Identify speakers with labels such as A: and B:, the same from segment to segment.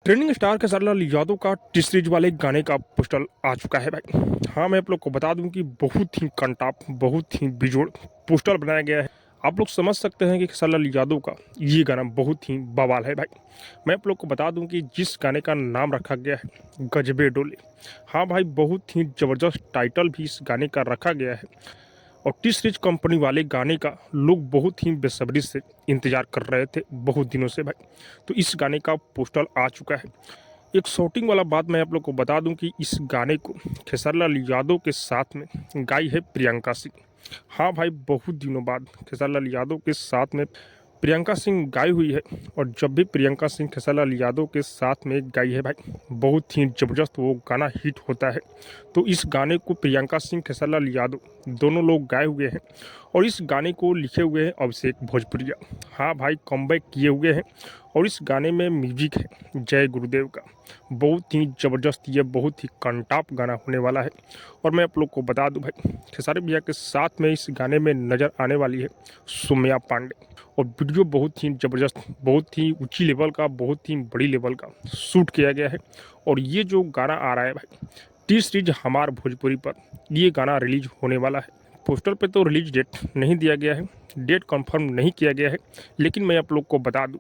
A: Trending star Khesari Lal Yadav का T series वाले गाने का पोस्टर आ चुका है भाई। हाँ, मैं आप लोग को बता दूं कि बहुत ही कंटाप, बहुत ही बेजोड़ पोस्टर बनाया गया है। आप लोग समझ सकते हैं कि खेसारी लाल यादव का ये गाना बहुत ही बवाल है भाई। मैं आप लोग को बता दूं कि जिस गाने का नाम रखा गया है गजबे डोले। हाँ भाई, बहुत ही ज़बरदस्त टाइटल भी इस गाने का रखा गया है और टी सीरीज कंपनी वाले गाने का लोग बहुत ही बेसब्री से इंतजार कर रहे थे बहुत दिनों से भाई। तो इस गाने का पोस्टर आ चुका है। एक शॉटिंग वाला बात मैं आप लोग को बता दूं कि इस गाने को खेसारी लाल यादव के साथ में गाई है प्रियंका सिंह। हाँ भाई, बहुत दिनों बाद खेसारी लाल यादव के साथ में प्रियंका सिंह गाई हुई है। और जब भी प्रियंका सिंह खेसारी लाल यादव के साथ में गाई है भाई, बहुत ही ज़बरदस्त वो गाना हिट होता है। तो इस गाने को प्रियंका सिंह खेसारी लाल यादव दोनों लोग गाए हुए हैं और इस गाने को लिखे हुए हैं अभिषेक भोजपुरिया। हाँ भाई, कमबैक किए हुए हैं और इस गाने में म्यूजिक है जय गुरुदेव का। बहुत ही ज़बरदस्त, ये बहुत ही कंटाप गाना होने वाला है। और मैं आप लोग को बता दूं भाई, खेसारी भैया के साथ में इस गाने में नज़र आने वाली है सोम्या पांडे। और वीडियो बहुत ही ज़बरदस्त, बहुत ही ऊंची लेवल का, बहुत ही बड़ी लेवल का शूट किया गया है। और ये जो गाना आ रहा है भाई टी सीरीज हमार भोजपुरी पर, ये गाना रिलीज होने वाला है। पोस्टर पे तो रिलीज डेट नहीं दिया गया है, डेट कंफर्म नहीं किया गया है, लेकिन मैं आप लोग को बता दूं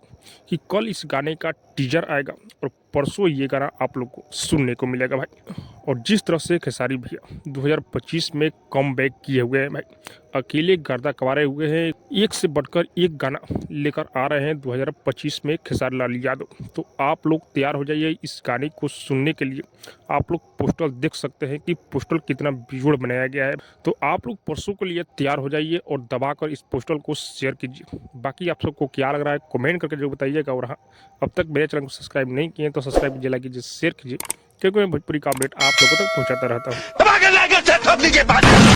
A: कि कल इस गाने का टीजर आएगा और परसों ये गाना आप लोग को सुनने को मिलेगा भाई। और जिस तरह से खेसारी भैया 2025 में कम बैक किए हुए हैं भाई, अकेले गर्दा कवारे हुए हैं, एक से बढ़कर एक गाना लेकर आ रहे हैं 2025 में खेसारी लाल यादव। तो आप लोग तैयार हो जाइए इस गाने को सुनने के लिए। आप लोग पोस्टर देख सकते हैं कि पोस्टर कितना बेजोड़ बनाया गया है। तो आप लोग परसों के लिए तैयार हो जाइए और दबाकर इस पोस्टर को शेयर कीजिए। बाकी आप सबको क्या लग रहा है कमेंट करके जो बताइएगा। और हाँ, अब तक मेरे चैनल को सब्सक्राइब नहीं किए तो सब्सक्राइब कीजिए, लाइक कीजिए, शेयर कीजिए, क्योंकि मैं भोजपुरी का अपडेट आप लोगों तक पहुंचाता रहता हूँ।